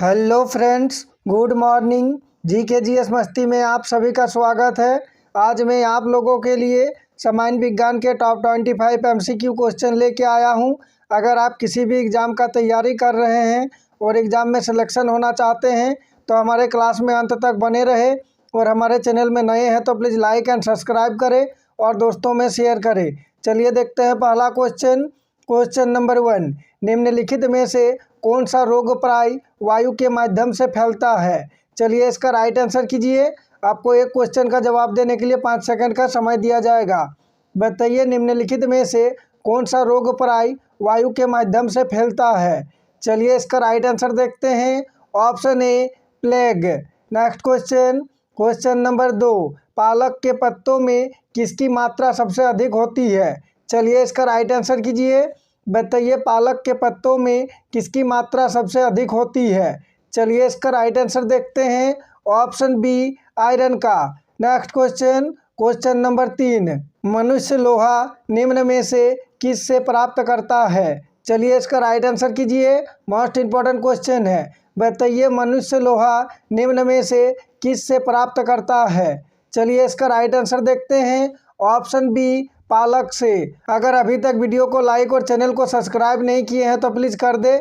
Hello friends, good morning. GK मस्ती में आप सभी का स्वागत है। आज मैं आप लोगों के लिए सामान्य विज्ञान के टॉप 25 एमसीक्यू क्वेश्चन लेके आया हूं। अगर आप किसी भी एग्ज़ाम का तैयारी कर रहे हैं और एग्ज़ाम में सिलेक्शन होना चाहते हैं तो हमारे क्लास में अंत तक बने रहे। और हमारे चैनल में नए हैं तो प्लीज़ लाइक एंड सब्सक्राइब करें और दोस्तों में शेयर करें। चलिए देखते हैं पहला क्वेश्चन नंबर 1। निम्नलिखित में से कौन सा रोग प्राय वायु के माध्यम से फैलता है? चलिए इसका राइट आंसर कीजिए। आपको एक क्वेश्चन का जवाब देने के लिए 5 सेकंड का समय दिया जाएगा। बताइए निम्नलिखित में से कौन सा रोग प्राय वायु के माध्यम से फैलता है? चलिए इसका राइट आंसर देखते हैं। ऑप्शन ए प्लेग। Next question number 2। पालक के पत्तों में किसकी मात्रा सबसे अधिक होती है? चलिए इसका राइट आंसर कीजिए। बताइए पालक के पत्तों में किसकी मात्रा सबसे अधिक होती है? चलिए इसका राइट आंसर देखते हैं। ऑप्शन बी आयरन का। Next question number 3। मनुष्य लोहा निम्न में से किस से प्राप्त करता है? चलिए इसका राइट आंसर कीजिए। मोस्ट इम्पॉर्टेंट क्वेश्चन है। बताइए मनुष्य लोहा निम्न में से किस से प्राप्त करता है? चलिए इसका राइट आंसर देखते हैं। ऑप्शन बी पालक से। अगर अभी तक वीडियो को लाइक और चैनल को सब्सक्राइब नहीं किए हैं तो प्लीज़ कर दे।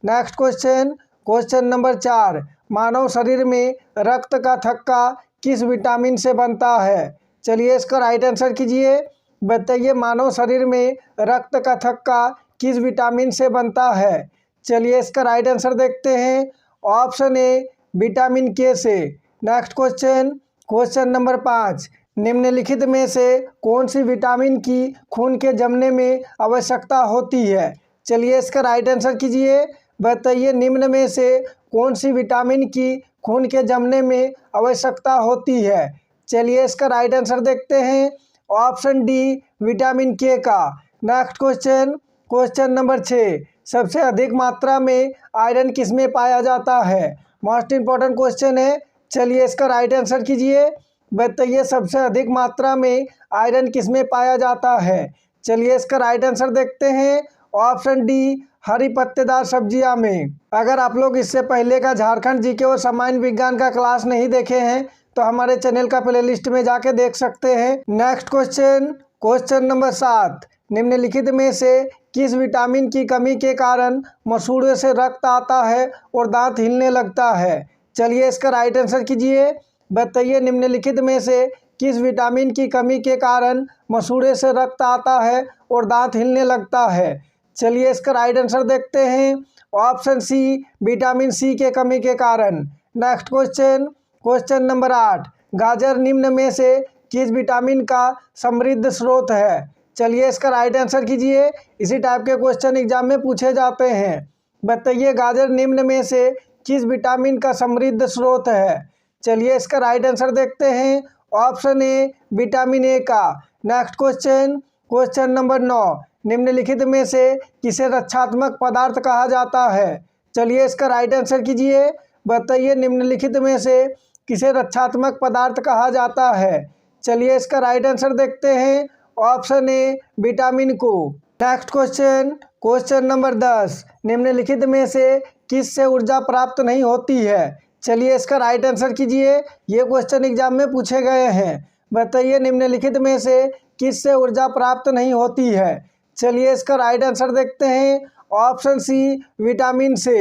Next question number 4। मानव शरीर में रक्त का थक्का किस विटामिन से बनता है? चलिए इसका राइट आंसर कीजिए। बताइए मानव शरीर में रक्त का थक्का किस विटामिन से बनता है? चलिए इसका राइट आंसर देखते हैं। ऑप्शन ए विटामिन के से। Next question number 5। निम्नलिखित में से कौन सी विटामिन की खून के जमने में आवश्यकता होती है? चलिए इसका राइट आंसर कीजिए। बताइए निम्न में से कौन सी विटामिन की खून के जमने में आवश्यकता होती है? चलिए इसका राइट आंसर देखते हैं। ऑप्शन डी विटामिन के का। Next question number 6। सबसे अधिक मात्रा में आयरन किसमें पाया जाता है? मोस्ट इम्पॉर्टेंट क्वेश्चन है। चलिए इसका राइट आंसर कीजिए। बताइए सबसे अधिक मात्रा में आयरन किसमें पाया जाता है? चलिए इसका राइट आंसर देखते हैं। ऑप्शन डी हरी पत्तेदार सब्जियां में। अगर आप लोग इससे पहले का झारखंड जीके और सामान्य विज्ञान का क्लास नहीं देखे हैं तो हमारे चैनल का प्लेलिस्ट में जाके देख सकते हैं। Next question number 7। निम्नलिखित में से किस विटामिन की कमी के कारण मसूड़े से रक्त आता है और दांत हिलने लगता है? चलिए इसका राइट आंसर कीजिए। बताइए निम्नलिखित में से किस विटामिन की कमी के कारण मसूड़े से रक्त आता है और दांत हिलने लगता है? चलिए इसका राइट आंसर देखते हैं। ऑप्शन सी विटामिन सी के कमी के कारण। Next question number 8। गाजर निम्न में से किस विटामिन का समृद्ध स्रोत है? चलिए इसका राइट आंसर कीजिए। इसी टाइप के क्वेश्चन एग्जाम में पूछे जाते हैं। बताइए गाजर निम्न में से किस विटामिन का समृद्ध स्रोत है? चलिए इसका राइट आंसर देखते हैं। ऑप्शन ए विटामिन ए का। Next question number 9। निम्नलिखित में से किसे रक्षात्मक पदार्थ कहा जाता है? चलिए इसका राइट आंसर कीजिए। बताइए निम्नलिखित में से किसे रक्षात्मक पदार्थ कहा जाता है? चलिए इसका राइट आंसर देखते हैं। ऑप्शन ए विटामिन को। Next question number 10। निम्नलिखित में से किससे ऊर्जा प्राप्त नहीं होती है? चलिए इसका राइट आंसर कीजिए। ये क्वेश्चन एग्जाम में पूछे गए हैं। बताइए निम्नलिखित में से किससे ऊर्जा प्राप्त नहीं होती है? चलिए इसका राइट आंसर देखते हैं। ऑप्शन सी विटामिन से।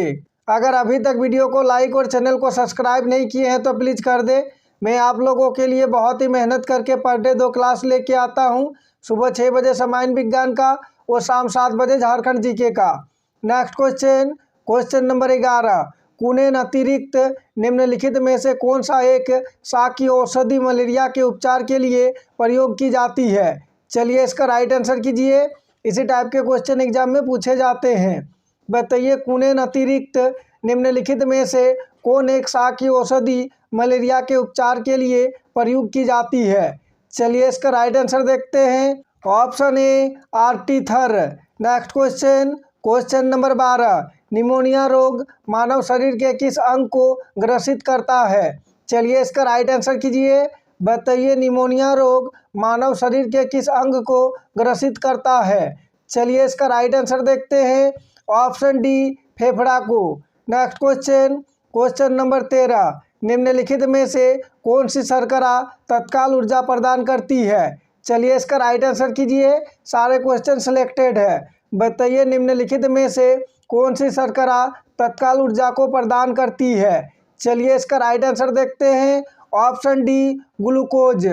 अगर अभी तक वीडियो को लाइक और चैनल को सब्सक्राइब नहीं किए हैं तो प्लीज़ कर दे। मैं आप लोगों के लिए बहुत ही मेहनत करके पर डे 2 क्लास लेके आता हूँ। सुबह 6 बजे सामान्य विज्ञान का और शाम 7 बजे झारखंड जीके का। Next question number 11। कुनेन अतिरिक्त निम्नलिखित में से कौन सा एक शाकीय औषधि मलेरिया के उपचार के लिए प्रयोग की जाती है? चलिए इसका राइट आंसर कीजिए। इसी टाइप के क्वेश्चन एग्जाम में पूछे जाते हैं। बताइए कुनेन अतिरिक्त निम्नलिखित में से कौन एक शाकीय औषधि मलेरिया के उपचार के लिए प्रयोग की जाती है? चलिए इसका राइट आंसर देखते हैं। Option A artether. Next question number 12। Pneumonia रोग मानव शरीर के किस अंग को ग्रसित करता है? चलिए इसका राइट आंसर कीजिए। बताइए निमोनिया रोग मानव शरीर के किस अंग को ग्रसित करता है? चलिए इसका राइट आंसर देखते हैं। ऑप्शन डी फेफड़ा को। नेक्स्ट क्वेश्चन नंबर 13, निम्नलिखित में से कौन सी शर्करा तत्काल ऊर्जा प्रदान करती है? चलिए इसका राइट आंसर कीजिए। सारे क्वेश्चन सिलेक्टेड है। बताइए निम्नलिखित में से कौन सी शर्करा तत्काल ऊर्जा को प्रदान करती है? चलिए इसका राइट आंसर देखते हैं। Option D, glucose.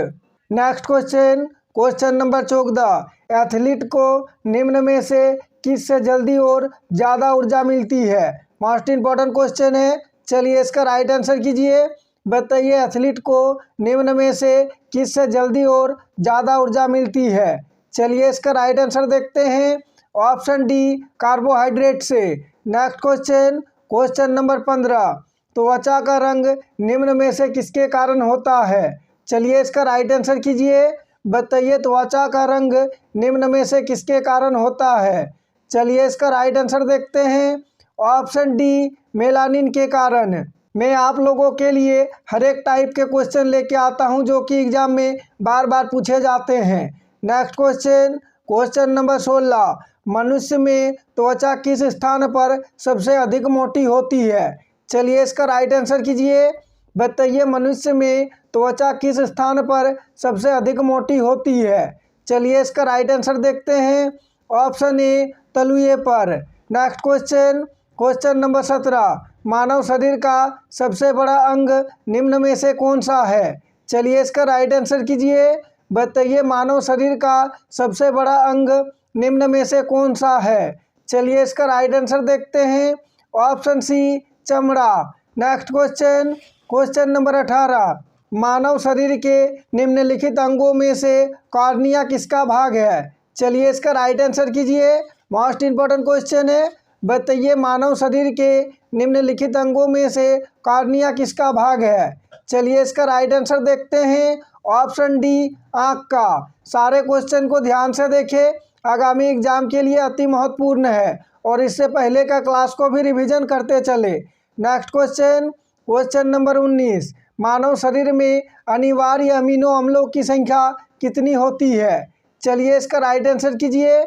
Next question, question number 14, athlete को निम्न में से किससे जल्दी और ज़्यादा ऊर्जा मिलती है? मोस्ट इंपॉर्टेंट क्वेश्चन है। चलिए इसका राइट आंसर कीजिए। बताइए एथलीट को निम्न में से किससे जल्दी और ज़्यादा ऊर्जा मिलती है? चलिए इसका राइट आंसर देखते हैं। ऑप्शन डी, कार्बोहाइड्रेट से। नेक्स्ट क्वेश्चन, क्वेश्चन नंबर 15, त्वचा का रंग निम्न में से किसके कारण होता है? चलिए इसका राइट आंसर कीजिए। बताइए त्वचा का रंग निम्न में से किसके कारण होता है? चलिए इसका राइट आंसर देखते हैं। ऑप्शन डी, मेलानिन के कारण। मैं आप लोगों के लिए हर एक टाइप के क्वेश्चन लेके आता हूं जो कि एग्जाम में बार बार पूछे जाते हैं। नेक्स्ट क्वेश्चन, क्वेश्चन नंबर 16, मनुष्य में त्वचा किस स्थान पर सबसे अधिक मोटी होती है? चलिए इसका राइट आंसर कीजिए। बताइए मनुष्य में त्वचा किस स्थान पर सबसे अधिक मोटी होती है? चलिए इसका राइट आंसर देखते हैं। ऑप्शन ए, तलुए पर। नेक्स्ट क्वेश्चन, क्वेश्चन नंबर 17, मानव शरीर का सबसे बड़ा अंग निम्न में से कौन सा है? चलिए इसका राइट आंसर कीजिए। बताइए मानव शरीर का सबसे बड़ा अंग निम्न में से कौन सा है? चलिए इसका राइट आंसर देखते हैं। ऑप्शन सी, चमड़ा। नेक्स्ट क्वेश्चन, क्वेश्चन नंबर 18, मानव शरीर के निम्नलिखित अंगों में से कॉर्निया किसका भाग है? चलिए इसका राइट आंसर कीजिए। मोस्ट इंपॉर्टेंट क्वेश्चन है। बताइए मानव शरीर के निम्नलिखित अंगों में से कॉर्निया किसका भाग है? चलिए इसका राइट आंसर देखते हैं। ऑप्शन डी, आँख का। सारे क्वेश्चन को ध्यान से देखें, आगामी एग्जाम के लिए अति महत्वपूर्ण है और इससे पहले का क्लास को भी रिवीजन करते चले। नेक्स्ट क्वेश्चन, क्वेश्चन नंबर 19, मानव शरीर में अनिवार्य अमीनो अम्लों की संख्या कितनी होती है? चलिए इसका राइट आंसर कीजिए।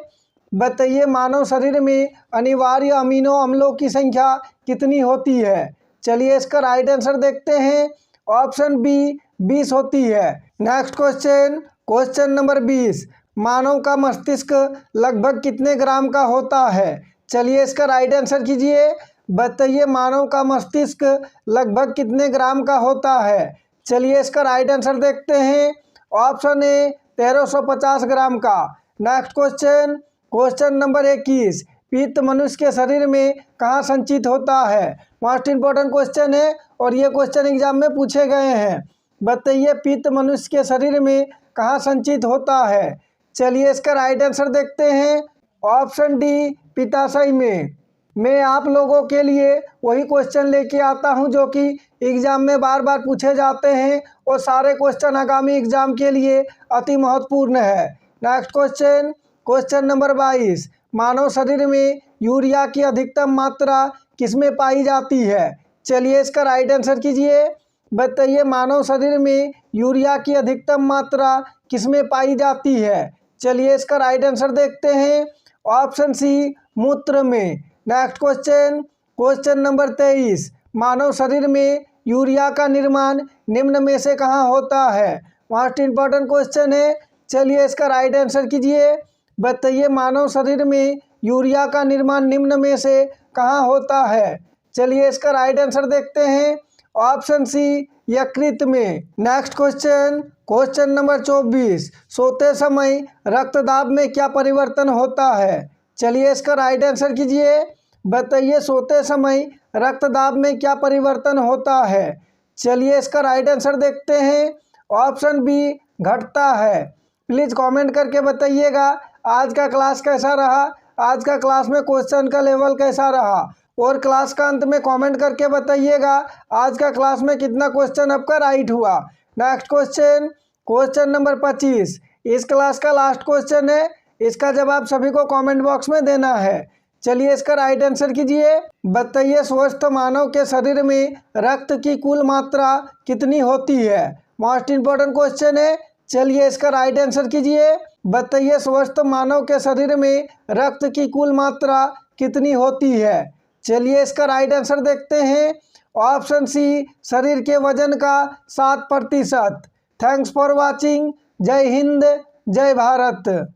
बताइए मानव शरीर में अनिवार्य अमीनो अम्लों की संख्या कितनी होती है? चलिए इसका राइट आंसर देखते हैं। ऑप्शन बी, 20 होती है। नेक्स्ट क्वेश्चन, क्वेश्चन नंबर 20, मानव का मस्तिष्क लगभग कितने ग्राम का होता है? चलिए इसका राइट आंसर कीजिए। बताइए मानव का मस्तिष्क लगभग कितने ग्राम का होता है? चलिए इसका राइट आंसर देखते हैं। ऑप्शन ए, 1350 ग्राम का। नेक्स्ट क्वेश्चन, क्वेश्चन नंबर 21, पित्त मनुष्य के शरीर में कहाँ संचित होता है? मोस्ट इंपॉर्टेंट क्वेश्चन है और ये क्वेश्चन एग्जाम में पूछे गए हैं। बताइए पित्त मनुष्य के शरीर में कहाँ संचित होता है? चलिए इसका राइट आंसर देखते हैं। ऑप्शन डी, पित्ताशय में। मैं आप लोगों के लिए वही क्वेश्चन लेके आता हूं जो कि एग्ज़ाम में बार बार पूछे जाते हैं और सारे क्वेश्चन आगामी एग्ज़ाम के लिए अति महत्वपूर्ण है। नेक्स्ट क्वेश्चन, क्वेश्चन नंबर 22, मानव शरीर में यूरिया की अधिकतम मात्रा किसमें पाई जाती है? चलिए इसका राइट आंसर कीजिए। बताइए मानव शरीर में यूरिया की अधिकतम मात्रा किसमें पाई जाती है? चलिए इसका राइट आंसर देखते हैं। ऑप्शन सी, मूत्र में। नेक्स्ट क्वेश्चन, क्वेश्चन नंबर 23, मानव शरीर में यूरिया का निर्माण निम्न में से कहाँ होता है? मोस्ट इंपॉर्टेंट क्वेश्चन है। चलिए इसका राइट आंसर कीजिए। बताइए मानव शरीर में यूरिया का निर्माण निम्न में से कहाँ होता है? चलिए इसका राइट आंसर देखते हैं। ऑप्शन सी, यकृत में। नेक्स्ट क्वेश्चन, क्वेश्चन नंबर 24, सोते समय रक्तदाब में क्या परिवर्तन होता है? चलिए इसका राइट आंसर कीजिए। बताइए सोते समय रक्तदाब में क्या परिवर्तन होता है? चलिए इसका राइट आंसर देखते हैं। ऑप्शन बी, घटता है। प्लीज़ कमेंट करके बताइएगा आज का क्लास कैसा रहा, आज का क्लास में क्वेश्चन का लेवल कैसा रहा, और क्लास का अंत में कमेंट करके बताइएगा आज का क्लास में कितना क्वेश्चन आपका राइट हुआ। नेक्स्ट क्वेश्चन, क्वेश्चन नंबर 25, इस क्लास का लास्ट क्वेश्चन है, इसका जवाब सभी को कमेंट बॉक्स में देना है। चलिए इसका राइट आंसर कीजिए। बताइए स्वस्थ मानव के शरीर में रक्त की कुल मात्रा कितनी होती है? मोस्ट इंपॉर्टेंट क्वेश्चन है। चलिए इसका राइट आंसर कीजिए। बताइए स्वस्थ मानव के शरीर में रक्त की कुल मात्रा कितनी होती है? चलिए इसका राइट आंसर देखते हैं। ऑप्शन सी शरीर के वजन का 7%। Thanks for watching. जय हिंद, जय भारत।